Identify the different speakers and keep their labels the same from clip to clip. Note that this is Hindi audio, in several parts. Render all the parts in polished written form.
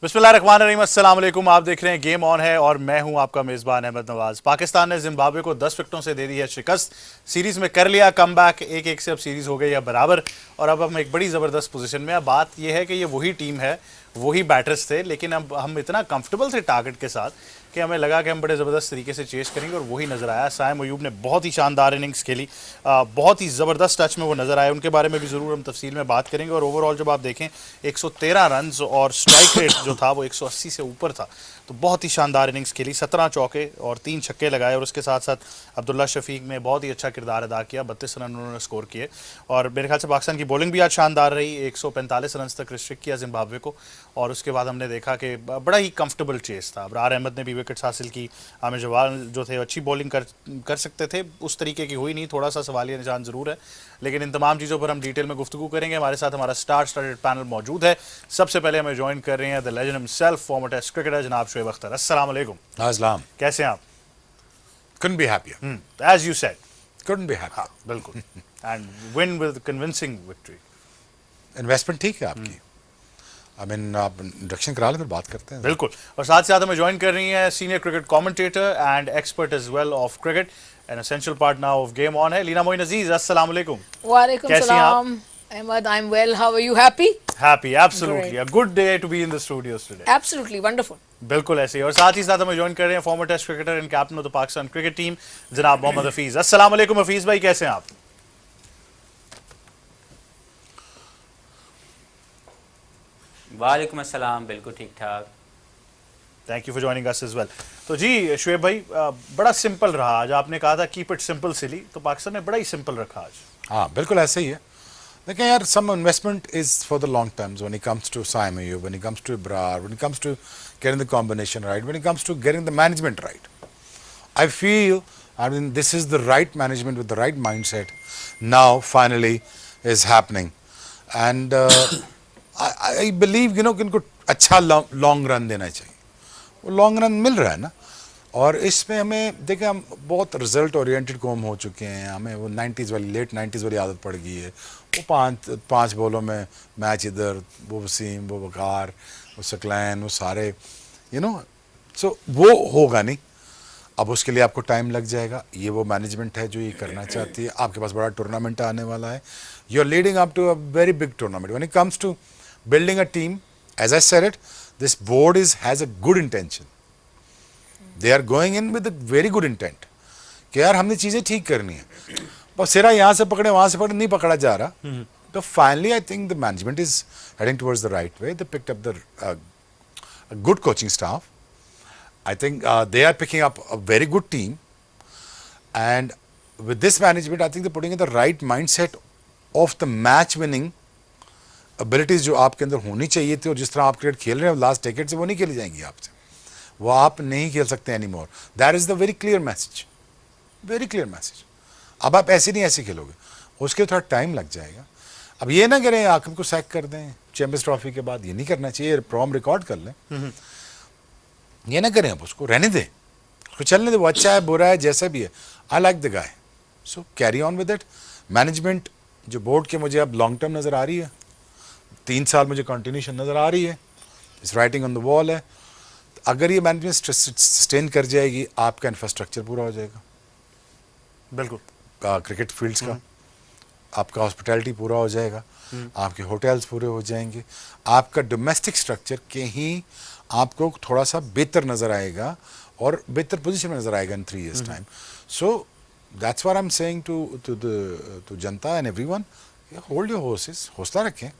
Speaker 1: बिस्मिल्लाहिर्रहमानिर्रहीम, अस्सलाम वालेकुम। आप देख रहे हैं गेम ऑन है और मैं हूं आपका मेज़बान अहमद नवाज। पाकिस्तान ने जिम्बाब्वे को 10 विकेटों से दे दी है शिकस्त। सीरीज में कर लिया कमबैक, 1-1 से अब सीरीज हो गई है बराबर और अब हम एक बड़ी ज़बरदस्त पोजीशन में। अब बात यह है कि ये वही टीम है, वही बैटर्स थे, लेकिन अब हम इतना कंफर्टेबल थे टारगेट के साथ कि हमें लगा कि हम बड़े ज़बरदस्त तरीके से चेस करेंगे और वही नज़र आया। साइम अयूब ने बहुत ही शानदार इनिंग्स खेली, बहुत ही ज़बरदस्त टच में वो नज़र आए। उनके बारे में भी ज़रूर हम तफसील में बात करेंगे। और ओवरऑल जब आप देखें 113 रन और स्ट्राइक रेट जो था वो 180 से ऊपर था, तो बहुत ही शानदार इनिंग्स खेली। 17 चौके और 3 छक्के लगाए और उसके साथ साथ अब्दुल्ला शफीक ने बहुत ही अच्छा किरदार अदा किया। 32 रन उन्होंने स्कोर किए और मेरे ख्याल से पाकिस्तान की बॉलिंग भी आज शानदार रही। 145 रन तक रिस्ट्रिक्ट किया जिम्बाब्वे को और उसके बाद हमने देखा कि बड़ा ही कंफर्टेबल चेस था। अबरार अहमद ने भी विकेट्स हासिल की। आमिर जवाल जो थे अच्छी बॉलिंग कर सकते थे, उस तरीके की हुई नहीं, थोड़ा सा सवालिया निशान ज़रूर है। लेकिन इन तमाम चीज़ों पर हम डिटेल में गुफ्तगू करेंगे। हमारे साथ हमारा स्टार स्टडेड पैनल मौजूद है। सबसे पहले हमें ज्वाइन कर रहे हैं the legend himself, former test cricketer जनाब शुएब अख्तर। अस्सलाम वालेकुम।
Speaker 2: अस्सलाम।
Speaker 1: कैसे हैं आप?
Speaker 2: Couldn't be happier.
Speaker 1: As you said.
Speaker 2: Couldn't be happier.
Speaker 1: हाँ बिल्कुल। And win with convincing victory.
Speaker 2: Investment ठीक है आपकी। आई मीन आप इंट्रोडक्शन करा लें फिर बात करते हैं।
Speaker 1: बिल्कुल। और साथ साथ हमें ज्वाइन कर रही हैं senior cricket commentator and expert as well of cricket an essential part now of game on है लीना मोइन अजीज। अस्सलाम वालेकुम।
Speaker 3: वालेकुम
Speaker 1: कैसी हैं आप?
Speaker 3: सलाम Ahmed, I'm well. How are you? Happy?
Speaker 1: Happy, absolutely a good day to be in the studios today.
Speaker 3: Absolutely wonderful.
Speaker 1: बिल्कुल ऐसे ही। और साथ ही साथ हमें ज्वाइन कर रहे हैं former test cricketer and captain of the Pakistan cricket team जनाब मोहम्मद हफीज। अस्सलाम वालेकुम हफीज भाई, कैसे हैं आप?
Speaker 4: वालेकुम अस्सलाम, बिल्कुल ठीक ठाक।
Speaker 1: Thank you for joining us as well. तो जी शुएब भाई, बड़ा सिंपल रहा आज। आपने कहा था कीप इट सिंपल सिली, तो पाकिस्तान ने बड़ा ही सिंपल रखा आज।
Speaker 2: हाँ बिल्कुल ऐसे ही है। लेकिन यार some investment is for the long terms when it comes to Saim Ayub, when it comes to Ibrar, when it comes to getting the combination right, when it comes to getting the management right. I feel, I mean, this is the right management with the right mindset now finally is happening. And I believe, you know, कि इनको अच्छा लॉन्ग रन देना चाहिए। वो लॉन्ग रन मिल रहा है ना। और इसमें हमें देखें, हम बहुत रिजल्ट ओरिएंटेड कौम हो चुके हैं। हमें वो 90s वाली, लेट 90s वाली आदत पड़ गई है। वो पाँच बॉलों में मैच इधर, वो वसीम, वो वकार, वो सकलैन, वो सारे यू नो, सो वो होगा नहीं। अब उसके लिए आपको टाइम लग जाएगा। ये वो मैनेजमेंट है जो ये करना चाहती है। आपके पास बड़ा टूर्नामेंट आने वाला है। You are leading up to a very big tournament. When it comes to building a team, as I said it, this board has a good intention. They are going in with a very good intent कि यार हमने चीज़ें ठीक करनी है। बस सिरा यहाँ से पकड़े वहाँ से पकड़े नहीं पकड़ा जा रहा। तो finally I think the management is heading towards the right way. They picked up the good coaching staff. I think they are picking up a very good team, and with this management, I think they're putting in the right mindset of the match winning abilities जो आपके अंदर होनी चाहिए थी। और जिस तरह आप क्रिकेट खेल रहे हैं लास्ट डेकेड से, वो नहीं खेली जाएंगी आपसे। वो आप नहीं खेल सकते any more. That is the very clear message, very clear message. अब आप ऐसे नहीं ऐसे खेलोगे, उसके थोड़ा टाइम लग जाएगा। अब ये ना करें आखिर को सैक कर दें चैंपियंस ट्रॉफी के बाद, ये नहीं करना चाहिए। प्रॉम रिकॉर्ड कर लें, ये ना करें। आप उसको रहने दें, उसको चलने दें। वो अच्छा है बुरा है जैसा भी है, I like the guy, so carry on with it. Management जो बोर्ड के मुझे अब लॉन्ग टर्म नज़र आ रही है, 3 साल मुझे कंटिन्यूशन नज़र आ रही है, इस राइटिंग ऑन द वॉल है। अगर ये मैनेजमेंट सस्टेन कर जाएगी, आपका इंफ्रास्ट्रक्चर पूरा हो जाएगा
Speaker 1: बिल्कुल
Speaker 2: क्रिकेट फील्ड्स का, आपका हॉस्पिटैलिटी पूरा हो जाएगा, आपके होटल्स पूरे हो जाएंगे, आपका डोमेस्टिक स्ट्रक्चर कहीं आपको थोड़ा सा बेहतर नज़र आएगा और बेहतर पोजीशन में नज़र आएगा in 3 years time. So that's what I am saying to जनता and everyone, hold your horses, हौसला रखें।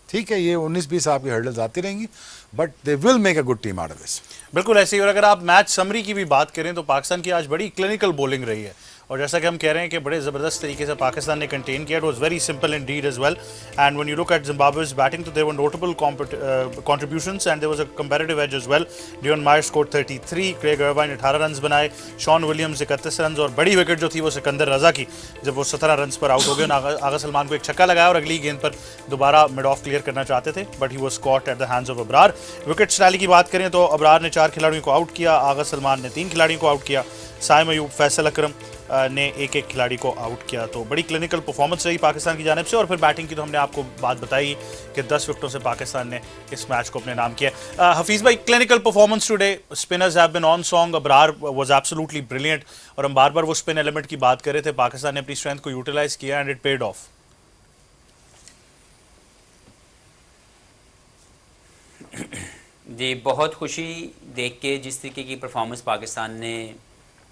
Speaker 2: ठीक है, ये 19-20 आपकी हर्डल्स आती रहेंगी, but they will make a good team out of this.
Speaker 1: बिल्कुल ऐसे ही। और अगर आप मैच समरी की भी बात करें तो पाकिस्तान की आज बड़ी क्लिनिकल बॉलिंग रही है और जैसा कि हम कह रहे हैं कि बड़े ज़बरदस्त तरीके से पाकिस्तान ने कंटेन किया। It was very simple indeed as well. And when you look at Zimbabwe's batting, तो there were notable contributions and there was a comparative edge as well. Dion Myers scored 33, Craig Ervine 18 run बनाए, शॉन विलियम्स 31 रन और बड़ी विकेट जो थी वो सिकंदर रजा की, जब वो 17 रन पर आउट हो गए। आगा सलमान को एक छक्का लगाया और अगली गेंद पर दोबारा मिड ऑफ क्लियर करना चाहते थे, but he was caught at the hands of Abrar. Wicket style की बात करें तो अबरार ने 4 खिलाड़ियों को आउट किया, आगा सलमान ने 3 खिलाड़ियों को आउट किया, साइम अयूब, फैसल अकरम ने एक एक खिलाड़ी को आउट किया। तो बड़ी क्लिनिकल परफॉर्मेंस रही पाकिस्तान की जानिब से। और फिर बैटिंग की तो हमने आपको बात बताई कि 10 विकेटों से पाकिस्तान ने इस मैच को अपने नाम किया। हफीज़ भाई, clinical performance today, spinners have been on song, Abrar was absolutely brilliant और हम बार बार वो स्पिन एलिमेंट की बात कर रहे थे। पाकिस्तान ने अपनी स्ट्रेंथ को यूटिलाइज किया एंड इट पेड ऑफ।
Speaker 4: जी, बहुत खुशी देख के जिस तरीके की परफॉर्मेंस पाकिस्तान ने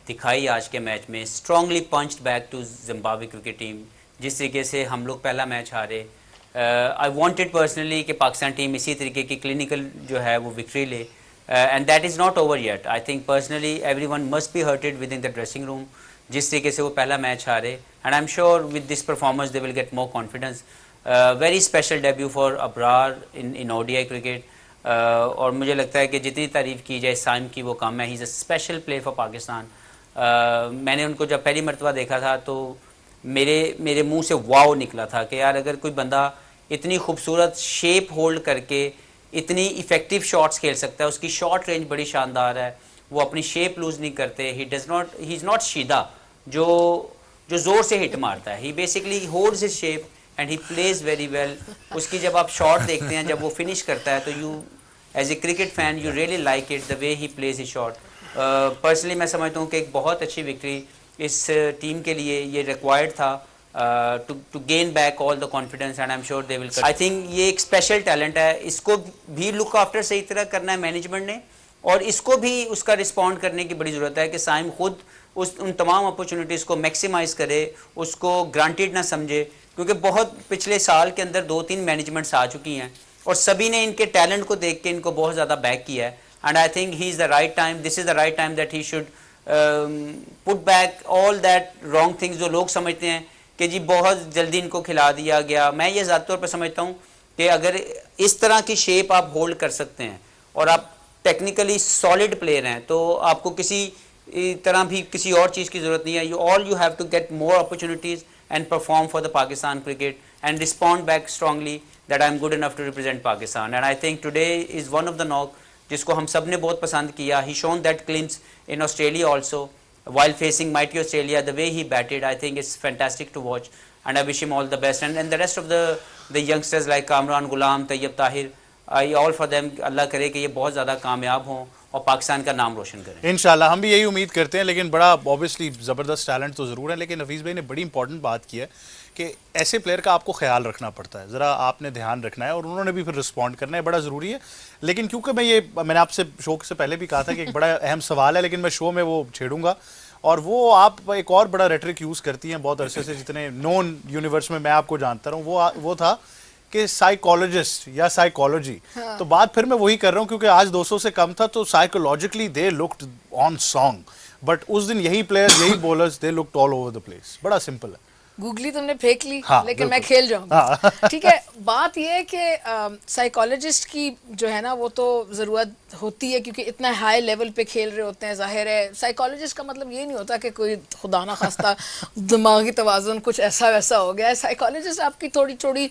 Speaker 4: दिखाई आज के मैच में। Strongly punched back to Zimbabwe cricket team. जिस तरीके से हम लोग पहला मैच हारे, आई वांटेड पर्सनली कि पाकिस्तान टीम इसी तरीके की क्लिनिकल जो है वो विक्ट्री ले, and that is not over yet. I think personally everyone must be hurted with in the dressing room जिस तरीके से वो पहला मैच हारे, and I am sure with this performance they will get more confidence. Very special debut for Abrar in ODI cricket. और मुझे लगता है कि जितनी तारीफ़ की जाए साइम की वो कम है। He is a special player for Pakistan. मैंने उनको जब पहली मरतबा देखा था तो मेरे मुंह से वाव निकला था कि यार अगर कोई बंदा इतनी खूबसूरत शेप होल्ड करके इतनी इफ़ेक्टिव शॉट्स खेल सकता है, उसकी शॉट रेंज बड़ी शानदार है, वो अपनी शेप लूज़ नहीं करते। ही इज़ नॉट शीदा जो ज़ोर से हिट मारता है। He basically holds his shape and he plays very well. उसकी जब आप शॉट देखते हैं, जब वो फिनिश करता है, तो you as a cricket fan you really like it the way he plays his shot. Personally मैं समझता हूँ कि एक बहुत अच्छी विक्ट्री इस टीम के लिए ये रिक्वायर्ड था to gain back all the confidence, and I am sure they will. I think ये एक स्पेशल टैलेंट है, इसको भी लुक आफ्टर सही तरह करना है मैनेजमेंट ने, और इसको भी उसका रिस्पॉन्ड करने की बड़ी ज़रूरत है कि साइम खुद उन तमाम अपॉर्चुनिटीज़ को मैक्सिमाइज़ करे, उसको ग्रांटेड ना समझे, क्योंकि बहुत पिछले साल के अंदर 2-3 मैनेजमेंट्स आ चुकी हैं और सभी ने इनके टैलेंट को देख के इनको बहुत ज़्यादा बैक किया है। And I think he is the right time, this is the right time that he should put back all that wrong things जो लोग समझते हैं कि जी बहुत जल्दी इनको खिला दिया गया। मैं ये ज़्यादा तौर पर समझता हूँ कि अगर इस तरह की शेप आप होल्ड कर सकते हैं और आप टेक्निकली सॉलिड प्लेयर हैं, तो आपको किसी तरह भी किसी और चीज़ की ज़रूरत नहीं है। You have to get more opportunities and perform for the Pakistan cricket and respond back strongly that I am good enough to represent Pakistan. And I think today is one of the knock जिसको हम सब ने बहुत पसंद किया. He shown that glimpse in Australia also while facing mighty Australia. The way he batted, I think it's fantastic to watch, and I wish him all the best. And the rest of the youngsters like Kamran Ghulam, Tayyib Tahir, I all for them. अल्लाह करे कि ये बहुत ज़्यादा कामयाब हों और पाकिस्तान का नाम रोशन करें।
Speaker 1: इंशाल्लाह, हम भी यही उम्मीद करते हैं। लेकिन बड़ा ऑब्वियसली ज़बरदस्त टैलेंट तो ज़रूर है, लेकिन हफीज़ भाई ने बड़ी इंपॉर्टेंट बात की है कि ऐसे प्लेयर का आपको ख्याल रखना पड़ता है, ज़रा आपने ध्यान रखना है और उन्होंने भी फिर रिस्पॉन्ड करना है, बड़ा ज़रूरी है। लेकिन क्योंकि मैंने आपसे शो से पहले भी कहा था कि एक बड़ा अहम सवाल है, लेकिन मैं शो में वो छेड़ूंगा, और वो आप एक और बड़ा रेटरिक यूज़ करती हैं बहुत अरसे से, जितने नॉन यूनिवर्स में मैं आपको जानता रहा हूँ, वो था कि साइकोलॉजिस्ट या साइकोलॉजी। हाँ। तो बात फिर मैं वही कर रहा हूँ क्योंकि आज 200 से कम था, तो psychologically they looked on song, but उस दिन यही प्लेयर्स, यही bowlers, they looked all over the place. बड़ा सिंपल है।
Speaker 3: गूगली तुमने फेंक ली।
Speaker 1: हाँ,
Speaker 3: लेकिन मैं खेल जाऊंगा। हाँ। ठीक है, बात यह है कि साइकोलॉजिस्ट की जो है ना वो तो ज़रूरत होती है, क्योंकि इतना हाई लेवल पे खेल रहे होते हैं। जाहिर है साइकोलॉजिस्ट का मतलब ये नहीं होता कि कोई खुदा ना खास्ता दिमागी तवाज़ुन कुछ ऐसा वैसा हो गया है। साइकोलॉजिस्ट आपकी थोड़ी थोड़ी,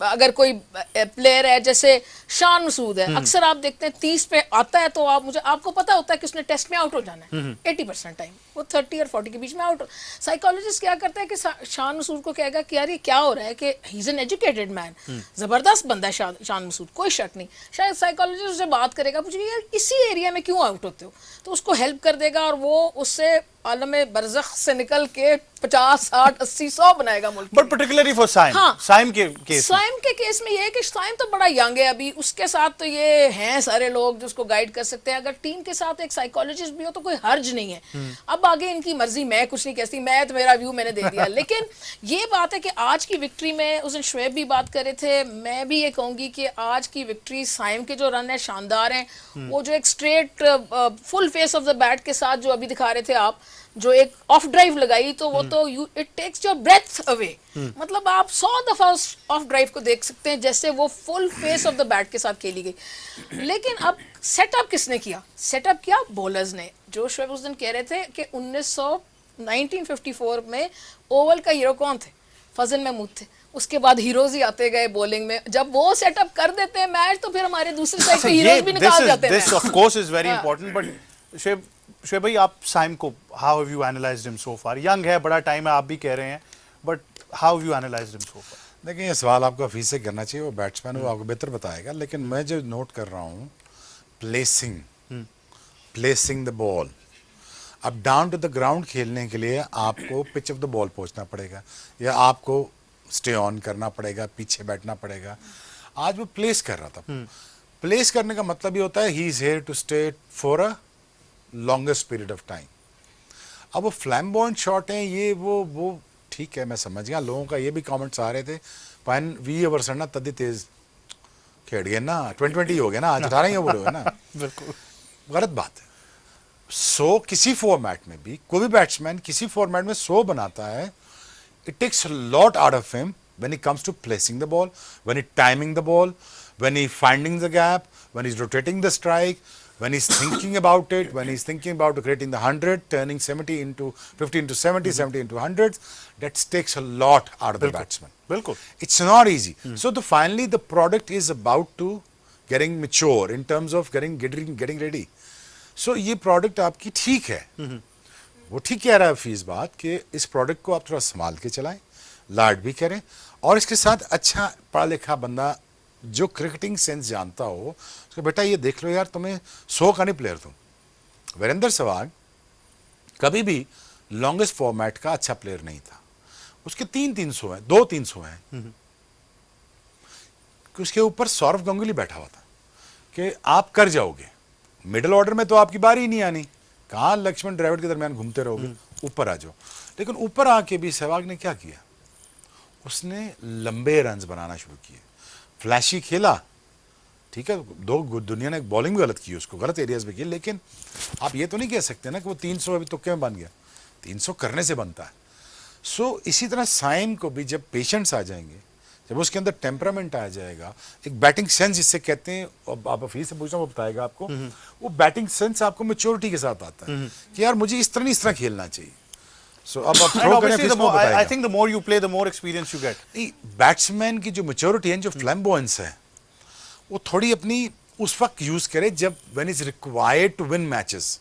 Speaker 3: अगर कोई प्लेयर है जैसे शान मसूद है, अक्सर आप देखते हैं 30 पे आता है तो आपको पता होता है कि उसने टेस्ट में आउट हो जाना है 80% टाइम, वो 30 और 40 के बीच में आउट। साइकोलॉजिस्ट क्या करता है कि शान मसूद को कहेगा कि यार ये क्या हो रहा है, कि he is an educated man, जबरदस्त बंदा है शान मसूद, कोई शक नहीं। शायद साइकोलॉजिस्ट उससे बात करेगा, पूछेगा यार इसी एरिया में क्यों आउट होते हो, तो उसको हेल्प कर देगा और वो उससे आलम बरज़ख से निकल के 50, 60, 80, 100 बनाएगा मुल्क।
Speaker 1: बट पर्टिकुलरली फॉर साइम,
Speaker 3: हाँ,
Speaker 1: साइम के केस
Speaker 3: में ये है कि साइम तो बड़ा यंग है अभी, उसके साथ तो ये हैं सारे लोग जो उसको गाइड कर सकते हैं। अगर टीम के साथ एक साइकोलॉजिस्ट भी हो तो कोई हर्ज नहीं है। अब आगे इनकी मर्जी, मैं कुछ नहीं कहती, मैं तो मेरा व्यू मैंने दे दिया। लेकिन ये बात है कि आज की विक्ट्री में, उस दिन शुएब भी बात कर रहे थे, मैं भी ये कहूँगी कि आज की विक्ट्री साइम के जो रन है शानदार हैं। वो जो एक straight full face of the bat के साथ जो अभी दिखा रहे थे आप, जो एक ऑफ ड्राइव लगाई, तो वो तो it takes your breath away. मतलब आप 100 दफा ऑफ ड्राइव को देख सकते हैं जैसे वो full face of the bat के साथ खेली गई। लेकिन अब सेटअप किसने किया? सेटअप किया बॉलर्स ने। जो शुएब उस दिन कह रहे थे कि 1954 में ओवल का हीरो कौन थे? फजल महमूद थे। उसके बाद हीरोज ही आते गए बॉलिंग में। जब वो सेटअप कर देते हैं मैच, तो फिर हमारे दूसरे साइड पे हीरोज भी निकाल जाते हैं।
Speaker 1: This of course is very important, but Shoaib Shoaib भाई, आप साइम को how have you analysed him so far? Young है, बड़ा टाइम है, आप भी कह रहे हैं, but how have you analysed him so far?
Speaker 2: देखिए, ये सवाल आपको हफीज से करना चाहिए, वो बैट्समैन वो आपको बेहतर बताएगा, लेकिन मैं जो नोट कर रहा हूँ, प्लेसिंग द बॉल, अब डाउन टू द ग्राउंड खेलने के लिए आपको पिच ऑफ द बॉल पहुंचना पड़ेगा, या आपको स्टे ऑन करना पड़ेगा, पीछे बैठना पड़ेगा। आज वो प्लेस कर रहा था। प्लेस करने का मतलब ये होता है he is here to stay for a longest period of time. अब वो फ्लैम्बॉयंट शॉट हैं, ये वो ठीक है, मैं समझ गया। लोगों का ये भी कमेंट्स आ रहे थे, पाइन वी ओवर सड़ना तदी तेज खेड़ गए ना, 20-20 हो गया ना, आज 18 ही ओवर हो गए ना।
Speaker 1: बिल्कुल
Speaker 2: गलत बात है। 100 किसी फॉर्मेट में भी, कोई भी बैट्समैन किसी फॉर्मेट में 100 बनाता है, it takes a lot out of him when it comes to placing the ball, when he timing the ball, when he finding the gap, when he's rotating the strike, when he's thinking about it, when he's thinking about creating the 100, turning 70 into 50 into 70, 70 into 100s. That takes a lot out of the batsman.
Speaker 1: बिल्कुल
Speaker 2: It's not easy. So finally the product is about to getting mature in terms of getting ready. So ये प्रोडक्ट आपकी ठीक है, वो ठीक कह रहा है फीस बात कि इस प्रोडक्ट को आप थोड़ा संभाल के चलाएं, लाड भी करें, और इसके साथ अच्छा पढ़ा लिखा बंदा जो क्रिकेटिंग सेंस जानता हो उसको, बेटा ये देख लो यार, तुम्हें 100 का नहीं प्लेयर तुम। वीरेंद्र सहवाग कभी भी लॉन्गेस्ट फॉर्मेट का अच्छा प्लेयर नहीं था, उसके 300 हैं, 200 हैं। उसके ऊपर सौरव गंगुली बैठा हुआ था कि आप कर जाओगे, मिडिल ऑर्डर में तो आपकी बारी ही नहीं आनी, कहाँ लक्ष्मण द्रविड़ के दरमियान घूमते रहोगे, ऊपर आ जाओ। लेकिन ऊपर आके भी सहवाग ने क्या किया, उसने लंबे रन्स बनाना शुरू किए, फ्लैशी खेला, ठीक है, दुनिया ने बॉलिंग भी गलत की, उसको गलत एरियाज में की, लेकिन आप ये तो नहीं कह सकते ना कि वो 300 अभी तुक्के में बन गया, 300 करने से बनता है। सो इसी तरह साइम को भी जब पेशेंट्स आ जाएंगे, जब उसके अंदर टेम्परामेंट आ जाएगा, एक बैटिंग सेंस जिससे कहते हैं, आप अफीज से पूछना वो बताएगा आपको, वो बैटिंग सेंस आपको मैच्योरिटी के साथ आता है कि यार मुझे इस तरह नहीं, इस तरह खेलना चाहिए। सो अब आप थ्रो करें, फिर वो बताएगा।
Speaker 1: I think the more you play the more experience you get.
Speaker 2: नहीं, बैट्समैन की जो मैच्योरिटी है, जो फ्लैम्बॉयंस है, वो थोड़ी अपनी उस वक्त यूज करे जब when is required to win matches,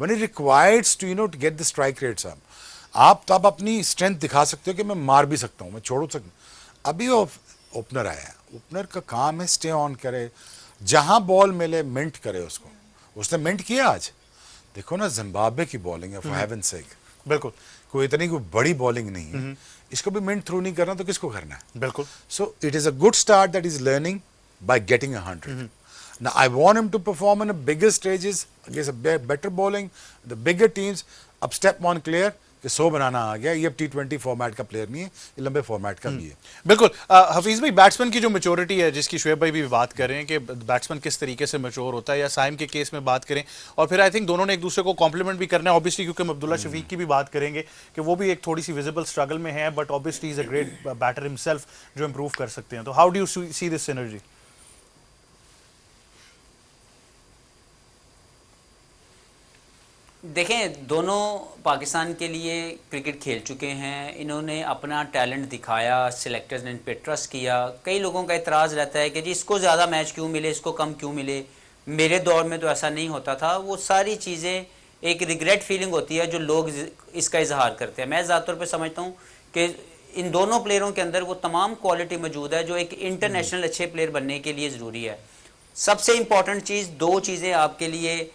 Speaker 2: when it requires to to get the strike rates up. आप तब अपनी स्ट्रेंथ दिखा सकते हो कि मैं मार भी सकता हूँ, मैं छोड़ सकता हूँ। अभी वो ओपनर आया, ओपनर का काम है स्टे ऑन करे, जहां बॉल मिले मिंट करे उसको, उसने मिंट किया आज। देखो ना जिम्बाब्वे की बॉलिंग है, फॉर हेवंस सेक,
Speaker 1: बिल्कुल
Speaker 2: कोई इतनी कोई बड़ी बॉलिंग नहीं है, इसको भी मिंट थ्रू नहीं करना तो किसको करना है?
Speaker 1: बिल्कुल।
Speaker 2: So it is a good start that is learning by getting 100. Now I want him to perform in the bigger stages against a better bowling, the bigger teams. अब step one clear कि 100 बनाना आ गया, ये अब T20 फॉर्मेट का प्लेयर नहीं है, ये लंबे फॉर्मेट का भी है।
Speaker 1: बिल्कुल। हफीज भाई, बैट्समैन की जो मैच्योरिटी है, जिसकी शुएब भाई भी बात कर रहे हैं कि बैट्समैन किस तरीके से मैच्योर होता है, या साइम के केस में बात करें, और फिर आई थिंक दोनों ने एक दूसरे को कॉम्प्लीमेंट भी करना है ऑब्वियसली, क्योंकि हम अब्दुल्ला शफीक की भी बात करेंगे कि वो भी एक थोड़ी सी विजिबल स्ट्रगल में है, but obviously is a great batter himself जो इंप्रूव कर सकते हैं। तो how do you see this synergy?
Speaker 4: देखें, दोनों पाकिस्तान के लिए क्रिकेट खेल चुके हैं, इन्होंने अपना टैलेंट दिखाया, सिलेक्टर्स ने इन पे ट्रस्ट किया। कई लोगों का इतराज़ रहता है कि जी इसको ज़्यादा मैच क्यों मिले, इसको कम क्यों मिले, मेरे दौर में तो ऐसा नहीं होता था। वो सारी चीज़ें एक रिग्रेट फीलिंग होती है जो लोग इसका इजहार करते हैं। मैं ज़्यादा तौर पर समझता हूँ कि इन दोनों प्लेयरों के अंदर वो तमाम क्वालिटी मौजूद है जो एक इंटरनेशनल अच्छे प्लेयर बनने के लिए ज़रूरी है। सबसे इम्पॉर्टेंट चीज़, दो चीज़ें आपके लिए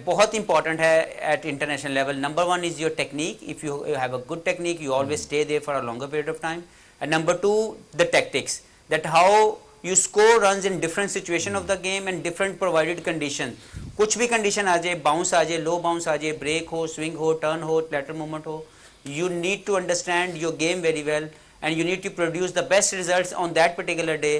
Speaker 4: बहुत इंपॉर्टेंट है at international level. Number one is your technique. If you have a good technique, you always stay there for a longer period of time. And number two, the tactics, that how you score runs in different situation of the game and different provided condition. कुछ भी कंडीशन आ जाए, बाउंस आ जाए, लो बाउंस आ जाए, ब्रेक हो, स्विंग हो, टर्न हो, लेटर मूवमेंट हो, you need to understand your game very well and you need to produce the best results on that particular day।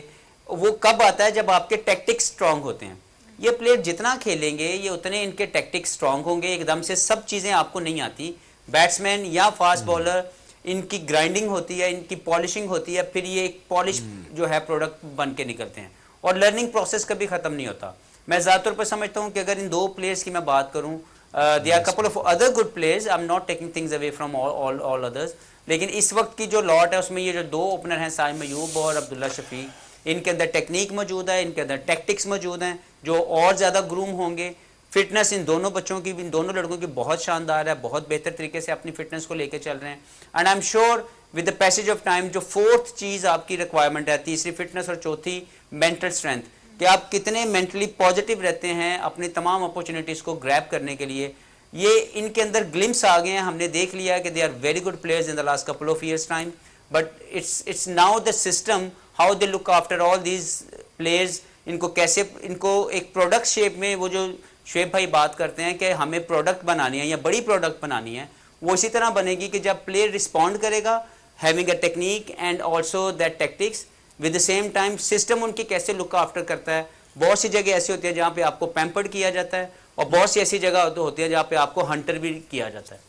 Speaker 4: वो कब आता है? जब आपके टैक्टिक्स स्ट्रांग होते हैं। ये प्लेयर जितना खेलेंगे ये उतने इनके टैक्टिक्स स्ट्रांग होंगे। एकदम से सब चीज़ें आपको नहीं आती। बैट्समैन या फास्ट बॉलर, इनकी ग्राइंडिंग होती है, इनकी पॉलिशिंग होती है, फिर ये एक पॉलिश जो है प्रोडक्ट बन के निकलते हैं, और लर्निंग प्रोसेस कभी ख़त्म नहीं होता। मैं ज़्यादातर पर समझता हूँ कि अगर इन दो प्लेयर्स की मैं बात करूँ, there are a couple of other good players, I'm not taking things away from all others, लेकिन इस वक्त की जो लॉट है उसमें ये जो दो ओपनर हैं, साइम अयूब और अब्दुल्ला शफीक, इनके अंदर टेक्निक मौजूद है, इनके अंदर टैक्टिक्स मौजूद हैं जो और ज़्यादा ग्रूम होंगे। फिटनेस इन दोनों बच्चों की, इन दोनों लड़कों की बहुत शानदार है, बहुत बेहतर तरीके से अपनी फिटनेस को लेकर चल रहे हैं। And I am sure with the passage of time जो फोर्थ चीज़ आपकी रिक्वायरमेंट है, तीसरी फिटनेस और चौथी मेंटल स्ट्रेंथ, कि आप कितने मेंटली पॉजिटिव रहते हैं अपनी तमाम अपॉर्चुनिटीज़ को ग्रैब करने के लिए, ये इनके अंदर ग्लिम्स आ गए हैं। हमने देख लिया कि they are very good players in the last couple of years time, but it's now the system how they look after all these players, इनको कैसे, इनको एक प्रोडक्ट शेप में, वो जो शुएब भाई बात करते हैं कि हमें प्रोडक्ट बनानी है या बड़ी प्रोडक्ट बनानी है, वो इसी तरह बनेगी कि जब प्लेयर रिस्पॉन्ड करेगा having a technique and also that tactics, with the same time system उनकी कैसे लुक आफ्टर करता है। बहुत सी जगह ऐसी होती है जहाँ पे आपको पैम्पर्ड किया जाता है, और बहुत सी ऐसी जगह होती है जहाँ पे आपको हंटर भी किया जाता है।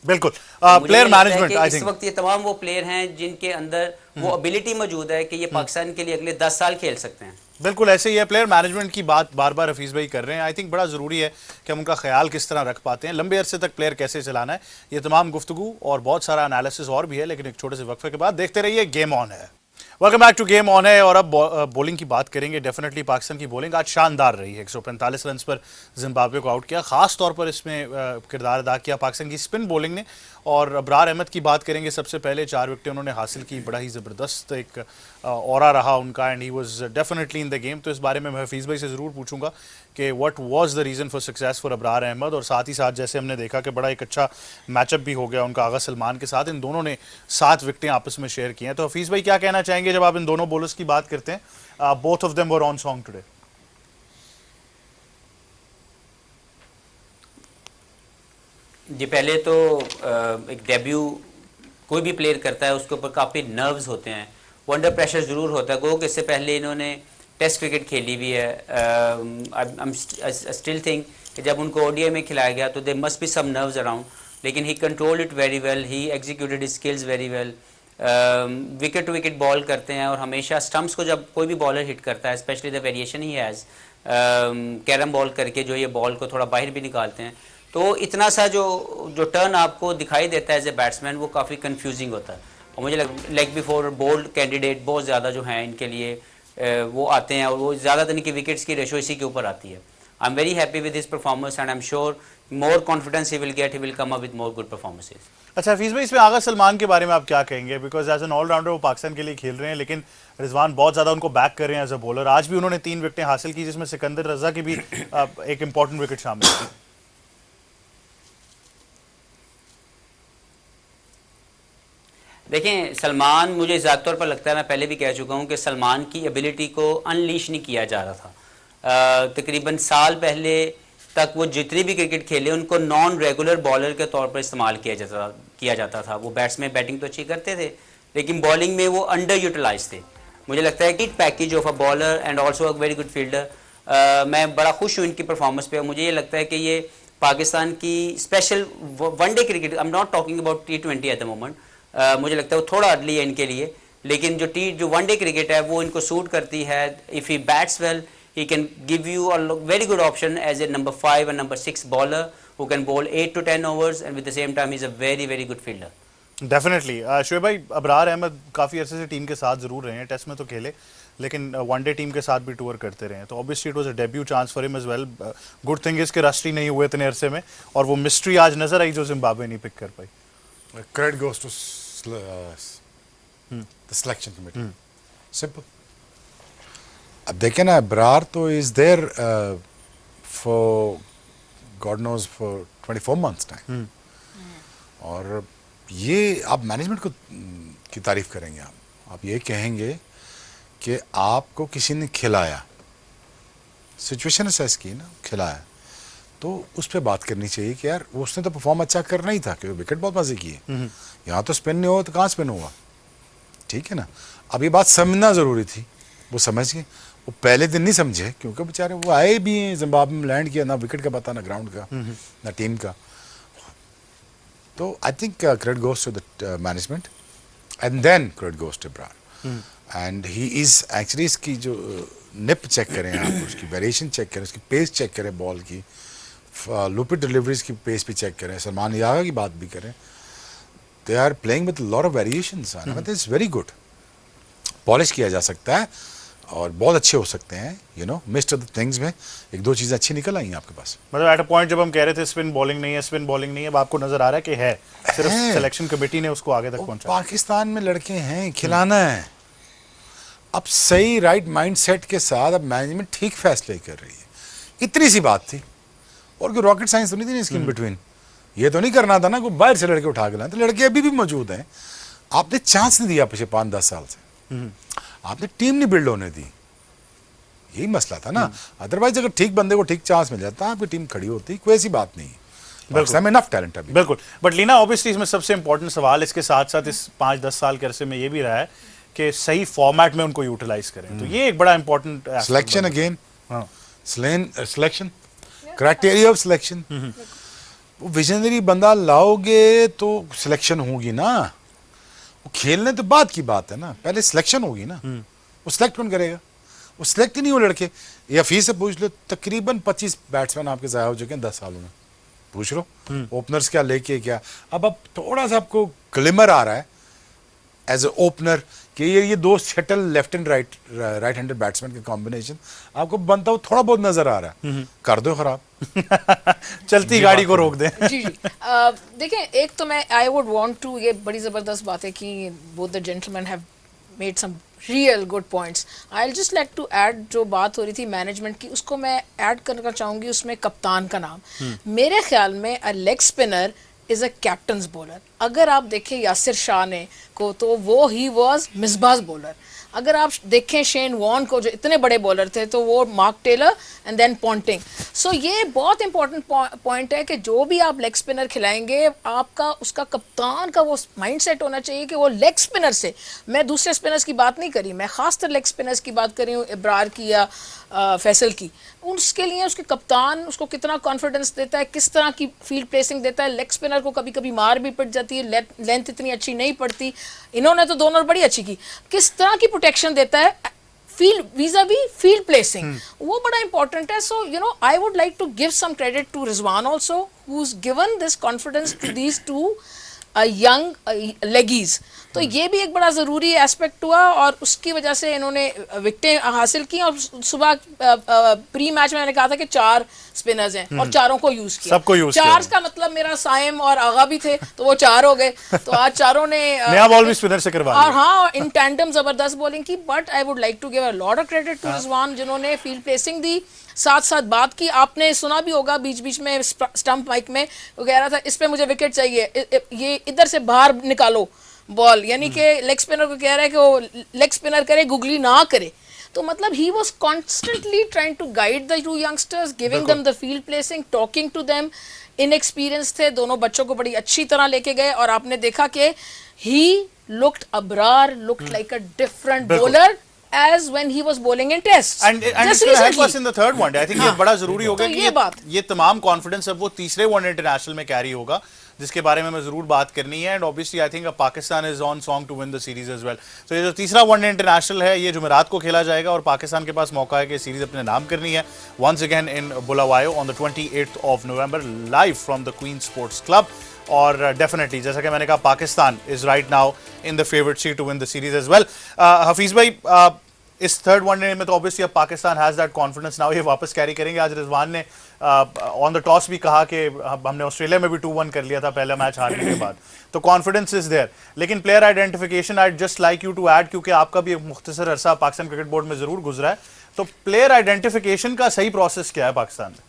Speaker 1: बिल्कुल।
Speaker 4: मुझे
Speaker 1: प्लेयर
Speaker 4: ये लगता है
Speaker 1: मैनेजमेंट
Speaker 4: कि
Speaker 1: आई
Speaker 4: इस
Speaker 1: थिंक
Speaker 4: वक्त ये तमाम वो प्लेयर हैं जिनके अंदर वो एबिलिटी मौजूद है कि ये पाकिस्तान के लिए अगले 10 साल खेल सकते हैं।
Speaker 1: बिल्कुल ऐसे ही है। प्लेयर मैनेजमेंट की बात बार बार हफीज़ भाई कर रहे हैं। आई थिंक बड़ा ज़रूरी है कि हम उनका ख्याल किस तरह रख पाते हैं, लंबे अरसे तक प्लेयर कैसे चलाना है। ये तमाम गुफ्तगू और बहुत सारा एनालिसिस और भी है, लेकिन एक छोटे से वक्फे के बाद देखते रहिए गेम ऑन है। Welcome back to game on है। और अब बॉलिंग की बात करेंगे। डेफिनेटली पाकिस्तान की बॉलिंग आज शानदार रही है। 145 रन पर जिम्बाब्वे को आउट किया। ख़ास तौर पर इसमें किरदार अदा किया पाकिस्तान की स्पिन बॉलिंग ने। और अबरार अहमद की बात करेंगे। सबसे पहले 4 विकेटें उन्होंने हासिल की। बड़ा ही ज़बरदस्त एक ऑरा रहा उनका, and he was definitely in the game. तो इस बारे में मैं हफीज़ भाई से ज़रूर पूछूंगा कि what was the reason for success for Abrar Ahmed. और साथ ही साथ जैसे हमने देखा कि बड़ा एक अच्छा मैचअप भी हो गया उनका आगा सलमान के साथ। इन दोनों ने 7 विकेटें आपस में शेयर की हैं। तो हफीज़ भाई क्या कहना चाहेंगे जब आप इन दोनों बॉलर्स की बात करते हैं? Both of them were on song today.
Speaker 4: जी, पहले तो एक डेब्यू कोई भी प्लेयर करता है उसके ऊपर काफ़ी नर्व्स होते हैं, वो अंडर प्रेशर ज़रूर होता है। गो कि इससे पहले इन्होंने टेस्ट क्रिकेट खेली भी है। आई स्टिल थिंक कि जब उनको ओडीआई में खिलाया गया तो they must be some nerves around, लेकिन he controlled it very well, he executed his skills very well. Wicket to wicket ball करते हैं, और हमेशा स्टम्प्स को जब कोई भी बॉलर हिट करता है, specially the variation he has carrom ball करके जो ये बॉल को थोड़ा बाहर भी निकालते हैं, तो इतना सा जो टर्न आपको दिखाई देता है एज ए बैट्समैन, वो काफ़ी कंफ्यूजिंग होता है। और मुझे लेग बिफोर बोल्ड कैंडिडेट बहुत ज़्यादा जो हैं इनके लिए वो आते हैं, और वो ज़्यादातर इनकी विकेट्स की रेशो इसी के ऊपर आती है। I am very happy with his performance and I am sure more confidence he will get, he will come up with more good performances.
Speaker 1: अच्छा हफीज़ भाई, इसमें आगा सलमान के बारे में आप क्या कहेंगे? बिकॉज एज एन ऑलराउंडर वो पाकिस्तान के लिए खेल रहे हैं, लेकिन रिजवान बहुत ज़्यादा उनको बैक कर रहे हैं एज अ बॉलर। आज भी उन्होंने 3 विकेटें हासिल की, जिसमें सिकंदर रजा की भी एक इंपॉर्टेंट विकेट शामिल थी।
Speaker 4: देखें, सलमान, मुझे ज़्यादा तौर पर लगता है, मैं पहले भी कह चुका हूँ कि सलमान की एबिलिटी को अनलीश नहीं किया जा रहा था। तकरीबन साल पहले तक वो जितनी भी क्रिकेट खेले उनको नॉन रेगुलर बॉलर के तौर पर इस्तेमाल किया जाता था। वो बैट्समैन बैटिंग तो अच्छी करते थे, लेकिन बॉलिंग में वो अंडर यूटिलाइज थे। मुझे लगता है कि package of a bowler and also a very good fielder. मैं बड़ा खुश हूँ इनकी परफॉर्मेंस पे। मुझे ये लगता है कि ये पाकिस्तान की special one day cricket, I am not talking about T20 at the moment, मुझे लगता है वो थोड़ा अर्ली है इनके लिए, लेकिन जो वनडे क्रिकेट है वो इनको सूट करती है। If he bats well, he can give you a very good option as a number 5 and number 6 bowler who can bowl 8 to 10 overs, and with the same time he's a very very good fielder.
Speaker 1: Definitely. Shoaib भाई, अबरार अहमद काफ़ी अरसे से टीम के साथ ज़रूर रहे हैं, टेस्ट में तो खेले, लेकिन वनडे टीम के साथ भी टूर करते रहे हैं, तो obviously it was a debut chance for him as well. Good thing is के राष्ट्रीय नहीं हुए इतने अरसे में, और वो मिस्ट्री आज नजर आई जो जिम्बाब्वे नहीं पिक कर पाई।
Speaker 2: Credit goes to the selection committee. Simple. अब देखें ना, अबरार तो is there for God knows for 24 months time. और ये आप मैनेजमेंट को की तारीफ करेंगे, आप ये कहेंगे कि आपको किसी ने खिलाया, सिचुएशन असेस की ना, खिलाया, तो उस पर बात करनी चाहिए कि यार उसने तो परफॉर्म अच्छा करना ही था, क्योंकि विकेट बहुत मजे की है। यहाँ तो स्पिन नहीं हुआ तो कहाँ स्पिन हुआ, ठीक है ना। अब ये बात समझना ज़रूरी थी, वो समझ गए। वो पहले दिन नहीं समझे, क्योंकि बेचारे वो आए भी हैं जिम्बाब्वे में, लैंड किया, ना विकेट का पता, ना ग्राउंड का, ना टीम का। तो I think credit goes to the management and then credit goes to Abrar. And he is actually, इसकी जो निप चेक करें आप, उसकी वेरिएशन चेक करें, उसकी पेस चेक करें, बॉल की लूपिड डिलीवरीज की पेस भी चेक करें, सलमान यागा की बात भी करें। They are playing with lot of variations, it's very good. Polish किया जा सकता है, और बहुत अच्छे हो सकते हैं, you know, mist of the things में एक दो चीज़ें अच्छी निकल आई हैं आपके पास।
Speaker 1: मतलब एट अ पॉइंट जब हम कह रहे थे स्पिन बॉलिंग नहीं है, स्पिन बॉलिंग नहीं है, अब आपको नजर आ रहा है कि है, सिर्फ
Speaker 2: है।
Speaker 1: सिलेक्शन कमेटी ने उसको आगे तक पहुंचा।
Speaker 2: पाकिस्तान में लड़के हैं, खिलाना है। अब सही राइट माइंडसेट के साथ अब मैनेजमेंट ठीक फैसले कर रही है, इतनी सी बात थी। और कोई रॉकेट साइंस तो नहीं थी इसकी इन बिटवीन। ये तो नहीं करना था ना कोई बाहर से लड़के उठा के लाए, तो लड़के अभी भी मौजूद हैं। आपने चांस नहीं दिया पिछले 5-10 साल से, आपने टीम नहीं बिल्ड होने दी, यही मसला था ना। अदरवाइज अगर ठीक बंदे को ठीक चांस मिल जाता आपकी टीम खड़ी होती, कोई ऐसी बात नहीं है। पाकिस्तान में इनफ टैलेंट है अभी।
Speaker 1: बिल्कुल, बट लीना ऑब्वियसली इसमें सबसे इंपॉर्टेंट सवाल इसके साथ साथ इस 5-10 साल के अरसे में ये भी रहा है कि सही फॉर्मेट में उनको यूटिलाइज करें, तो ये एक बड़ा इंपॉर्टेंट
Speaker 2: सिलेक्शन अगेन,
Speaker 1: हाँ
Speaker 2: सिलेक्शन, क्राइटेरिया ऑफ सिलेक्शन। वो विजनरी बंदा लाओगे तो सिलेक्शन होगी ना। वो खेलने तो बाद की बात है ना, पहले सिलेक्शन होगी ना। वो सिलेक्ट कौन करेगा? वो सिलेक्ट ही नहीं हो लड़के। या फीस से पूछ लो, तकरीबन 25 बैट्समैन आपके ज़ाया हो चुके हैं 10 सालों में, पूछ लो ओपनर्स क्या लेके क्या। अब थोड़ा सा आपको ग्लिमर आ रहा है एज ए ओपनर कि ये दो shuttle left and right handed batsman के कॉम्बिनेशन आपको बनता हुआ थोड़ा बहुत नजर आ रहा है। कर दो खराब।
Speaker 1: चलती गाड़ी को रोक दें।
Speaker 3: जी जी देखें, एक तो मैं आई वुड वांट टू, ये बड़ी ज़बरदस्त बात है कि both the gentleman have made some real good points. I will just like to add, जो बात हो रही थी मैनेजमेंट की, उसको मैं ऐड करना चाहूँगी, उसमें कप्तान का नाम। मेरे ख्याल में a leg spinner is a captains bowler. अगर आप देखें यासिर शाह ने को, तो वो ही वॉज मिसबाज बॉलर। अगर आप देखें शेन वॉर्न को, जो इतने बड़े बॉलर थे, तो वो Mark Taylor and then Ponting. So ये बहुत इंपॉर्टेंट पॉइंट है कि जो भी आप लेग स्पिनर खिलाएंगे, आपका उसका कप्तान का वो माइंडसेट होना चाहिए कि वो लेग स्पिनर से, मैं दूसरे स्पिनर्स की बात नहीं करी, मैं खासतर लेग स्पिनर्स की बात कर रही हूँ, इब्रार की या फैसल की। उसके लिए उसके कप्तान उसको कितना कॉन्फिडेंस देता है, किस तरह की फील्ड प्लेसिंग देता है। लेग स्पिनर को कभी कभी मार भी पड़ जाती है, लेंथ इतनी अच्छी नहीं पड़ती, इन्होंने तो दोनों बड़ी अच्छी की। किस तरह की प्रोटेक्शन देता है फील्ड वीज़ा-वी फील्ड प्लेसिंग, वो बड़ा इंपॉर्टेंट है। So you know, I would like to give some credit to Rizwan also, who is given this confidence to these two young leggies. तो ये भी एक बड़ा ज़रूरी एस्पेक्ट हुआ, और उसकी वजह से इन्होंने विकेटें हासिल की। और सुबह प्री मैच में मैंने कहा था कि 4 स्पिनर्स हैं और चारों को यूज़ किया,
Speaker 1: सबको यूज़
Speaker 3: 4 का मतलब मेरा साइम और आगा भी थे, तो वो 4 हो गए। तो आज चारों ने
Speaker 1: नया बॉल भी स्पिनर से करवा
Speaker 3: और हाँ, इन टैंडम जबरदस्त बॉलिंग की। But I would like to give a lot of credit to Rizwan, जिन्होंने फील्ड प्लेसिंग दी, साथ साथ बात की। आपने सुना भी होगा बीच बीच में स्टंप माइक में वो कह रहा था इस पे मुझे विकेट चाहिए, ये इधर से बाहर निकालो बॉल, यानी कि लेग स्पिनर को कह रहा है कि वो लेग स्पिनर करे, गुगली ना करे। तो मतलब he was constantly trying to guide the two youngsters, giving them the field placing, talking to them. Inexperience थे दोनों बच्चों को, बड़ी अच्छी तरह लेके गए, और आपने देखा कि he looked Abrar, looked like a different bowler as when he was bowling in tests.
Speaker 1: And
Speaker 3: Just
Speaker 1: it's going to help
Speaker 3: recently.
Speaker 1: us in the third one day. I think ये बड़ा जरूरी होगा
Speaker 3: तो
Speaker 1: कि
Speaker 3: ये बात।
Speaker 1: ये तमाम कॉन्फिडेंस अब वो तीसरे वनडे इंटरनेशनल में कैरी होगा, जिसके बारे में मैं जरूर बात करनी है। And obviously I think Pakistan is on song to win the series as well. तो ये जो तीसरा वनडे इंटरनेशनल है, ये जुमेरात को खेला जाएगा, और पाकिस्तान के पास मौका है कि सीरीज अपने नाम करनी है once again in Bulawayo on the 28th of November, live from the Queen Sports Club. और डेफिनेटली जैसा कि मैंने कहा, Pakistan is right now in the favourite seat to win the series as well. Hafeez भाई, इस थर्ड वनडे में तो ऑब्वियसली अब Pakistan has that confidence now, ये वापस कैरी करेंगे। आज रिजवान ने ऑन द टॉस भी कहा कि हमने ऑस्ट्रेलिया में भी 2-1 कर लिया था पहला मैच हारने के बाद, तो कॉन्फिडेंस इज देयर। लेकिन player identification, I just like you to add, क्योंकि आपका भी एक मुख्तसर अरसा पाकिस्तान क्रिकेट बोर्ड में जरूर गुजरा है, तो प्लेयर आइडेंटिफिकेशन का सही प्रोसेस क्या है पाकिस्तान में?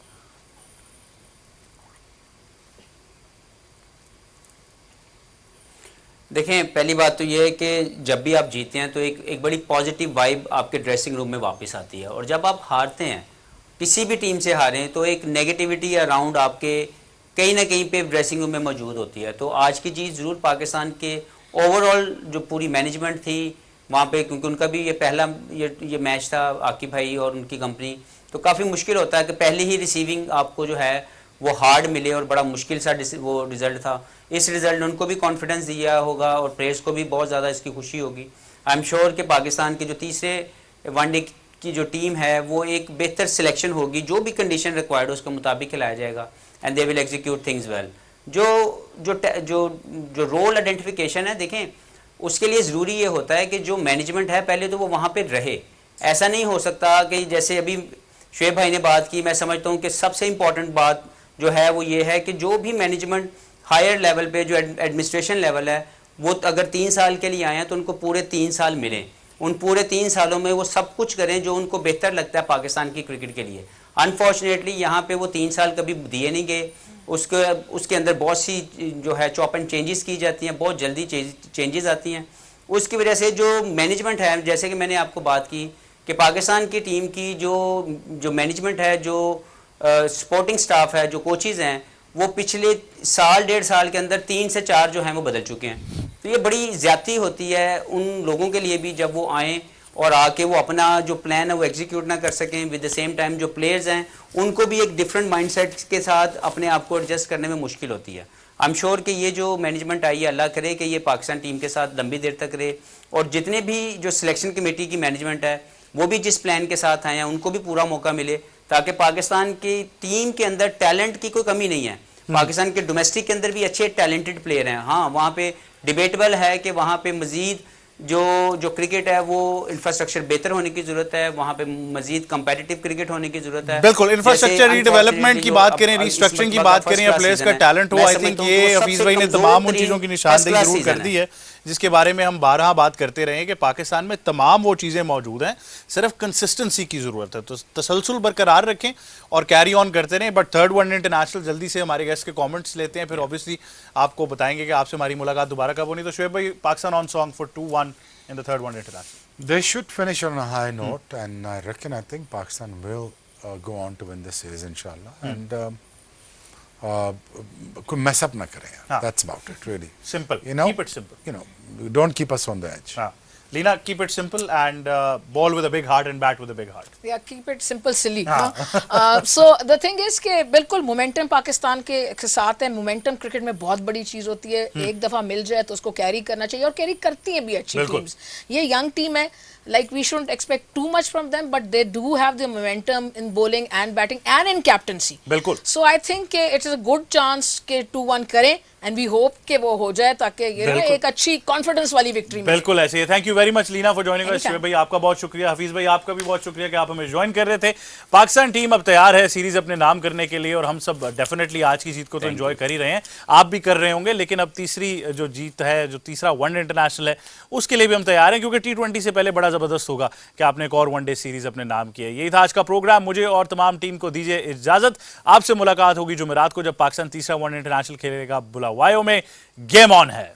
Speaker 4: देखें, पहली बात तो ये है कि जब भी आप जीते हैं तो एक बड़ी पॉजिटिव वाइब आपके ड्रेसिंग रूम में वापस आती है, और जब आप हारते हैं, किसी भी टीम से हारें, तो एक नेगेटिविटी अराउंड आपके कहीं ना कहीं पे ड्रेसिंग रूम में मौजूद होती है। तो आज की चीज़ ज़रूर पाकिस्तान के ओवरऑल जो पूरी मैनेजमेंट थी वहाँ पे, क्योंकि उनका भी ये पहला ये मैच था आकिब भाई और उनकी कंपनी, तो काफ़ी मुश्किल होता है कि पहले ही रिसीविंग आपको जो है वो हार्ड मिले, और बड़ा मुश्किल सा वो रिज़ल्ट था। इस रिज़ल्ट ने उनको भी कॉन्फिडेंस दिया होगा, और प्लेयर्स को भी बहुत ज़्यादा इसकी खुशी होगी। आई एम श्योर कि पाकिस्तान के जो तीसरे वनडे की जो टीम है वो एक बेहतर सिलेक्शन होगी, जो भी कंडीशन रिक्वायर्ड उसके मुताबिक खिलाया जाएगा, and they will execute things well. जो रोल आइडेंटिफिकेशन है, देखें, उसके लिए ज़रूरी ये होता है कि जो मैनेजमेंट है पहले तो वो वहाँ पे रहे, ऐसा नहीं हो सकता कि जैसे अभी शुएब भाई ने बात की, मैं समझता हूँ कि सबसे इम्पॉर्टेंट बात जो है वो ये है कि जो भी मैनेजमेंट हायर लेवल पे जो एडमिनिस्ट्रेशन लेवल है वो अगर 3 साल के लिए आए हैं तो उनको पूरे 3 साल मिलें, उन पूरे 3 सालों में वो सब कुछ करें जो उनको बेहतर लगता है पाकिस्तान की क्रिकेट के लिए। अनफॉर्चुनेटली यहाँ पे वो 3 साल कभी दिए नहीं गए, उसके अंदर बहुत सी जो है चॉप एंड चेंजेस की जाती हैं, बहुत जल्दी चेंजेस आती हैं। उसकी वजह से जो मैनेजमेंट है, जैसे कि मैंने आपको बात की कि पाकिस्तान की टीम की जो मैनेजमेंट है, जो सपोर्टिंग स्टाफ है, जो कोचेज़ हैं, वो पिछले साल 1.5 साल के अंदर 3 से 4 जो हैं वो बदल चुके हैं। तो ये बड़ी ज़्यादती होती है उन लोगों के लिए भी जब वो आएँ और आके वो अपना जो प्लान है वो एग्जीक्यूट ना कर सकें। विद द सेम टाइम जो प्लेयर्स हैं उनको भी एक डिफरेंट माइंडसेट के साथ अपने आप को एडजस्ट करने में मुश्किल होती है। आई एम श्योर कि ये जो मैनेजमेंट आई है, अल्लाह करे कि ये पाकिस्तान टीम के साथ लंबी देर तक रहे, और जितने भी जो सिलेक्शन कमेटी की मैनेजमेंट है वो भी जिस प्लान के साथ आए हैं उनको भी पूरा मौका मिले, ताकि पाकिस्तान की टीम के अंदर टैलेंट की कोई कमी नहीं है। पाकिस्तान के डोमेस्टिक के अंदर भी अच्छे टैलेंटेड प्लेयर हैं। हाँ, वहाँ पे डिबेटेबल है कि वहाँ पे मज़ीद जो क्रिकेट है वो इंफ्रास्ट्रक्चर बेहतर होने की जरूरत है, वहाँ पे मजीद कंपेटिटिव क्रिकेट होने की जरूरत है।
Speaker 1: बिल्कुल, इंफ्रास्ट्रक्चर रीडेवलपमेंट की बात करें, रिस्ट्रक्चरिंग की बात करें या प्लेयर्स का टैलेंट हो, आई थिंक ये हफीज भाई ने तमाम उन चीज़ों की निशानदेही जरूर कर दी है जिसके बारे में हम बारहा बात करते रहे कि पाकिस्तान में तमाम वो चीज़ें मौजूद हैं, सिर्फ कंसिस्टेंसी की ज़रूरत है। तो तसलसल बरकरार रखें और कैरी ऑन करते रहें। बट थर्ड वनडे इंटरनेशनल जल्दी से हमारे गेस्ट के कमेंट्स लेते हैं, फिर ऑब्वियसली आपको बताएंगे कि आपसे हमारी मुलाकात दोबारा कब होनी। तो शुएब भाई, Pakistan on song for 2-1 in the third one international.
Speaker 2: They should finish on a high note, and I think Pakistan will go on to win this series, inshallah. And could mess up na kare. That's about it, really.
Speaker 1: Simple. Keep it simple.
Speaker 2: Don't keep us on the edge.
Speaker 1: Lina, keep it simple and ball with a big heart and bat with a big heart.
Speaker 3: Yeah, keep it simple, silly. So the thing is कि बिल्कुल मोमेंटम पाकिस्तान के साथ है। मोमेंटम क्रिकेट में बहुत बड़ी चीज होती है, एक दफा मिल जाए तो उसको कैरी करना चाहिए, और कैरी करती हैं भी अच्छी टीम्स। ये यंग टीम है, like we shouldn't expect too much from them, but they do have the momentum in bowling and batting and in captaincy.
Speaker 1: बिल्कुल।
Speaker 3: So I think it is a good chance कि 2-1 करें, and we hope कि वो हो जाए ताकि ये ना एक अच्छी कॉन्फिडेंस वाली विक्ट्री मिले।
Speaker 1: बिल्कुल ऐसे ही। Thank you very much Leena for joining us. Shoaib भाई आपका बहुत शुक्रिया, हफीज भाई आपका भी बहुत शुक्रिया कि आप हमें ज्वाइन कर रहे थे। पाकिस्तान टीम अब तैयार है सीरीज अपने नाम करने के लिए, और हम सब डेफिनेटली आज की जीत को तो एंजॉय कर ही रहे हैं, आप भी कर रहे होंगे। लेकिन अब तीसरी जो जीत है, जो तीसरा वनडे इंटरनेशनल है, उसके लिए भी हम तैयार हैं, क्योंकि T20 से पहले बड़ा जबरदस्त होगा कि आपने एक और वनडे सीरीज अपने नाम की है। यही था आज का प्रोग्राम। मुझे और तमाम टीम को दीजिए इजाजत। आपसे मुलाकात होगी जुमेरात को, जब पाकिस्तान तीसरा वनडे इंटरनेशनल खेलेगा बुलावायों में। गेम ऑन है।